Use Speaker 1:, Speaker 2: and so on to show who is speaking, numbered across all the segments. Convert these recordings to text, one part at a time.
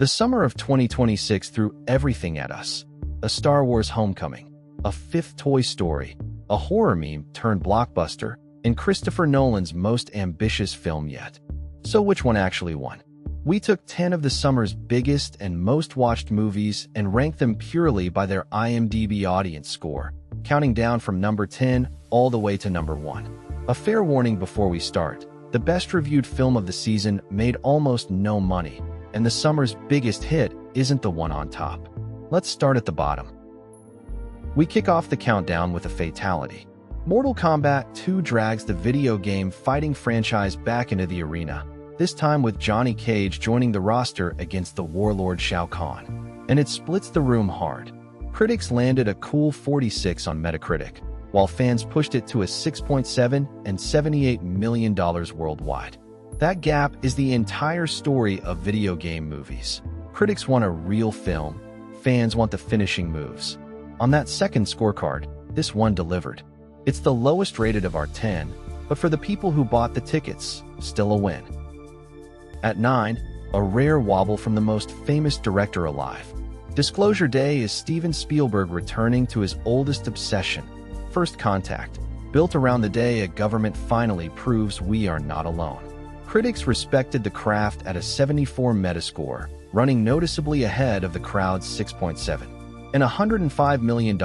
Speaker 1: The summer of 2026 threw everything at us. A Star Wars Homecoming, a fifth Toy Story, a horror meme turned blockbuster, and Christopher Nolan's most ambitious film yet. So which one actually won? We took 10 of the summer's biggest and most watched movies and ranked them purely by their IMDb audience score, counting down from number 10 all the way to number 1. A fair warning before we start: the best reviewed film of the season made almost no money, and the summer's biggest hit isn't the one on top. Let's start at the bottom. We kick off the countdown with a fatality. Mortal Kombat 2 drags the video game fighting franchise back into the arena, this time with Johnny Cage joining the roster against the warlord Shao Kahn. And it splits the room hard. Critics landed a cool 46 on Metacritic, while fans pushed it to a 6.7 and $78 million worldwide. That gap is the entire story of video game movies. Critics want a real film, fans want the finishing moves. On that second scorecard, this one delivered. It's the lowest rated of our 10, but for the people who bought the tickets, still a win. At 9, a rare wobble from the most famous director alive. Disclosure Day is Steven Spielberg returning to his oldest obsession, First Contact, built around the day a government finally proves we are not alone. Critics respected the craft at a 74 Metascore, running noticeably ahead of the crowd's 6.7. And $105 million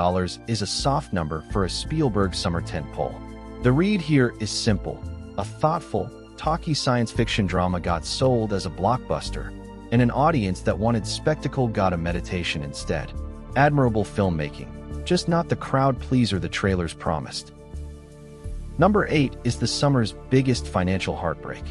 Speaker 1: is a soft number for a Spielberg summer tentpole. The read here is simple. A thoughtful, talky science fiction drama got sold as a blockbuster, and an audience that wanted spectacle got a meditation instead. Admirable filmmaking, just not the crowd pleaser the trailers promised. Number 8 is the summer's biggest financial heartbreak.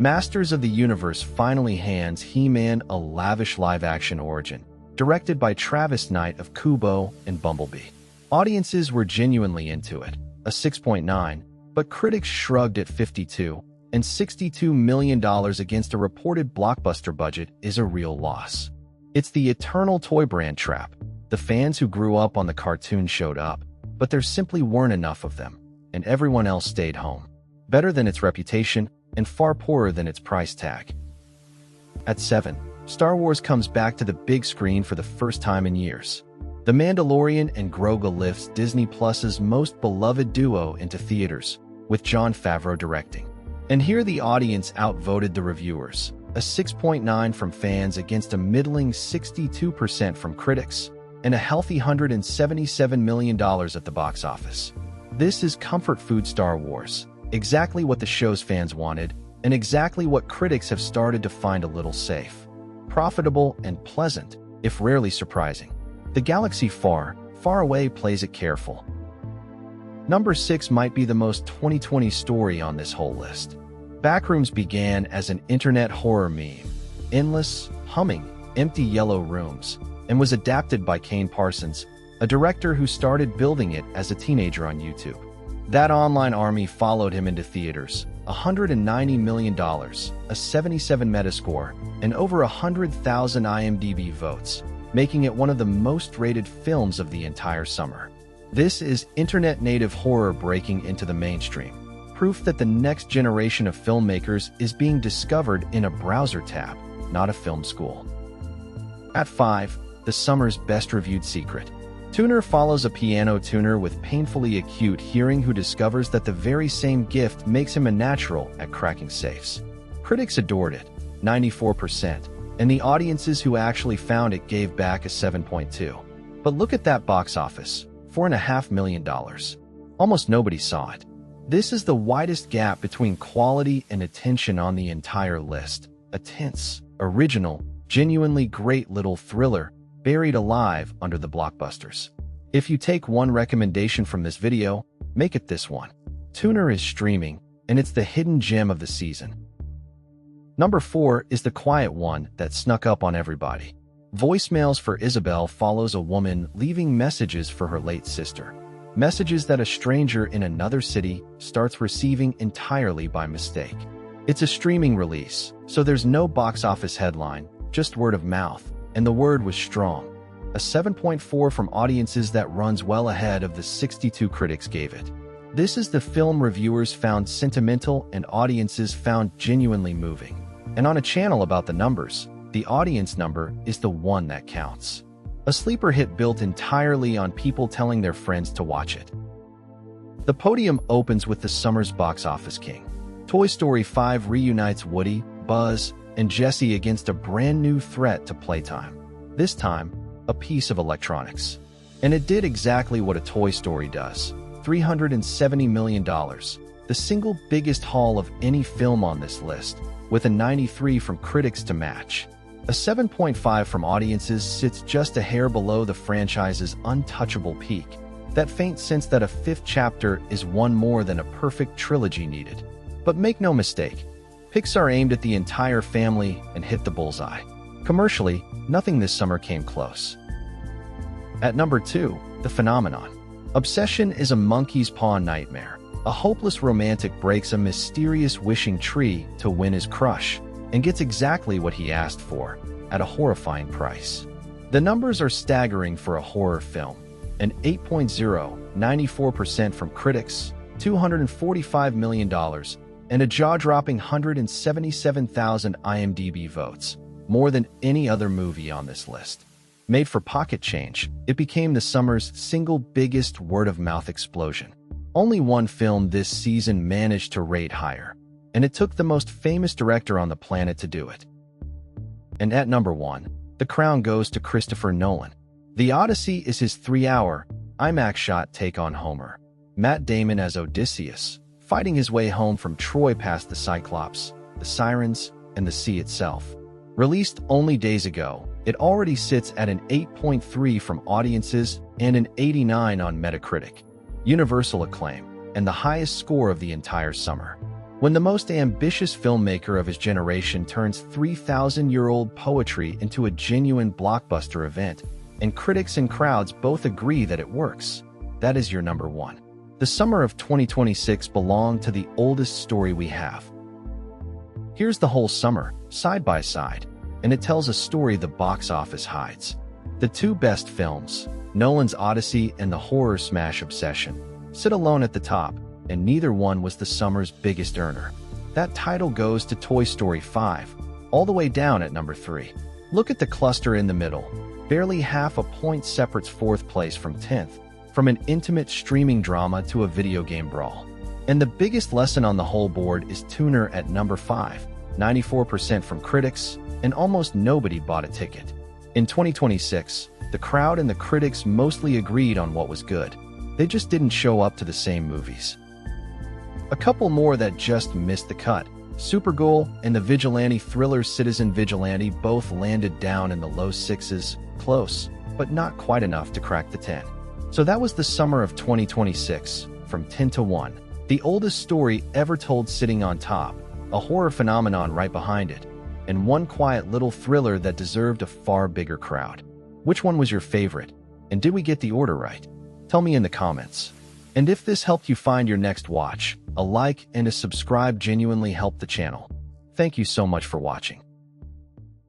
Speaker 1: Masters of the Universe finally hands He-Man a lavish live-action origin, directed by Travis Knight of Kubo and Bumblebee. Audiences were genuinely into it, a 6.9, but critics shrugged at 52, and $62 million against a reported blockbuster budget is a real loss. It's the eternal toy brand trap. The fans who grew up on the cartoon showed up, but there simply weren't enough of them, and everyone else stayed home. Better than its reputation, and far poorer than its price tag. At 7, Star Wars comes back to the big screen for the first time in years. The Mandalorian and Grogu lifts Disney Plus's most beloved duo into theaters, with Jon Favreau directing. And here the audience outvoted the reviewers, a 6.9 from fans against a middling 62% from critics, and a healthy $177 million at the box office. This is comfort food Star Wars, exactly what the show's fans wanted, and exactly what critics have started to find a little safe. Profitable and pleasant, if rarely surprising. The galaxy far, far away plays it careful. Number 6 might be the most 2020 story on this whole list. Backrooms began as an internet horror meme, endless, humming, empty yellow rooms, and was adapted by Kane Parsons, a director who started building it as a teenager on YouTube. That online army followed him into theaters, $190 million, a 77 Metascore, and over 100,000 IMDb votes, making it one of the most rated films of the entire summer. This is internet-native horror breaking into the mainstream, proof that the next generation of filmmakers is being discovered in a browser tab, not a film school. At 5, the summer's best-reviewed secret. Tuner follows a piano tuner with painfully acute hearing who discovers that the very same gift makes him a natural at cracking safes. Critics adored it, 94%, and the audiences who actually found it gave back a 7.2. But look at that box office, $4.5 million. Almost nobody saw it. This is the widest gap between quality and attention on the entire list. A tense, original, genuinely great little thriller buried alive under the blockbusters. If you take one recommendation from this video, make it this one. Tuner is streaming, and it's the hidden gem of the season. Number 4 is the quiet one that snuck up on everybody. Voicemails for Isabel follows a woman leaving messages for her late sister. Messages that a stranger in another city starts receiving entirely by mistake. It's a streaming release, so there's no box office headline, just word of mouth, and the word was strong. A 7.4 from audiences that runs well ahead of the 62 critics gave it. This is the film reviewers found sentimental and audiences found genuinely moving. And on a channel about the numbers, the audience number is the one that counts. A sleeper hit built entirely on people telling their friends to watch it. The podium opens with the summer's box office king. Toy Story 5 reunites Woody, Buzz, and Jessie against a brand new threat to playtime. This time, a piece of electronics. And it did exactly what a Toy Story does. $370 million, the single biggest haul of any film on this list, with a 93 from critics to match. A 7.5 from audiences sits just a hair below the franchise's untouchable peak. That faint sense that a fifth chapter is one more than a perfect trilogy needed. But make no mistake, Pixar aimed at the entire family and hit the bullseye. Commercially, nothing this summer came close. At number 2, The Phenomenon. Obsession is a monkey's paw nightmare. A hopeless romantic breaks a mysterious wishing tree to win his crush, and gets exactly what he asked for, at a horrifying price. The numbers are staggering for a horror film. An 8.0, 94% from critics, $245 million, and a jaw-dropping 177,000 IMDb votes, more than any other movie on this list. Made for pocket change, it became the summer's single biggest word-of-mouth explosion. Only one film this season managed to rate higher, and it took the most famous director on the planet to do it. And at number 1, the crown goes to Christopher Nolan. The Odyssey is his 3-hour, IMAX-shot take on Homer. Matt Damon as Odysseus, fighting his way home from Troy past the Cyclops, the Sirens, and the sea itself. Released only days ago, it already sits at an 8.3 from audiences and an 89 on Metacritic. Universal acclaim, and the highest score of the entire summer. When the most ambitious filmmaker of his generation turns 3,000-year-old poetry into a genuine blockbuster event, and critics and crowds both agree that it works, that is your number 1. The summer of 2026 belonged to the oldest story we have. Here's the whole summer, side by side, and it tells a story the box office hides. The two best films, Nolan's Odyssey and the horror smash Obsession, sit alone at the top, and neither one was the summer's biggest earner. That title goes to Toy Story 5, all the way down at number 3. Look at the cluster in the middle. Barely half a point separates 4th place from 10th, from an intimate streaming drama to a video game brawl. And the biggest lesson on the whole board is Tuner at number 5, 94% from critics, and almost nobody bought a ticket. In 2026, the crowd and the critics mostly agreed on what was good. They just didn't show up to the same movies. A couple more that just missed the cut. Supergirl and the vigilante thriller Citizen Vigilante both landed down in the low 6s, close, but not quite enough to crack the 10. So that was the summer of 2026, from 10 to 1. The oldest story ever told sitting on top, a horror phenomenon right behind it, and one quiet little thriller that deserved a far bigger crowd. Which one was your favorite? And did we get the order right? Tell me in the comments. And if this helped you find your next watch, a like and a subscribe genuinely help the channel. Thank you so much for watching.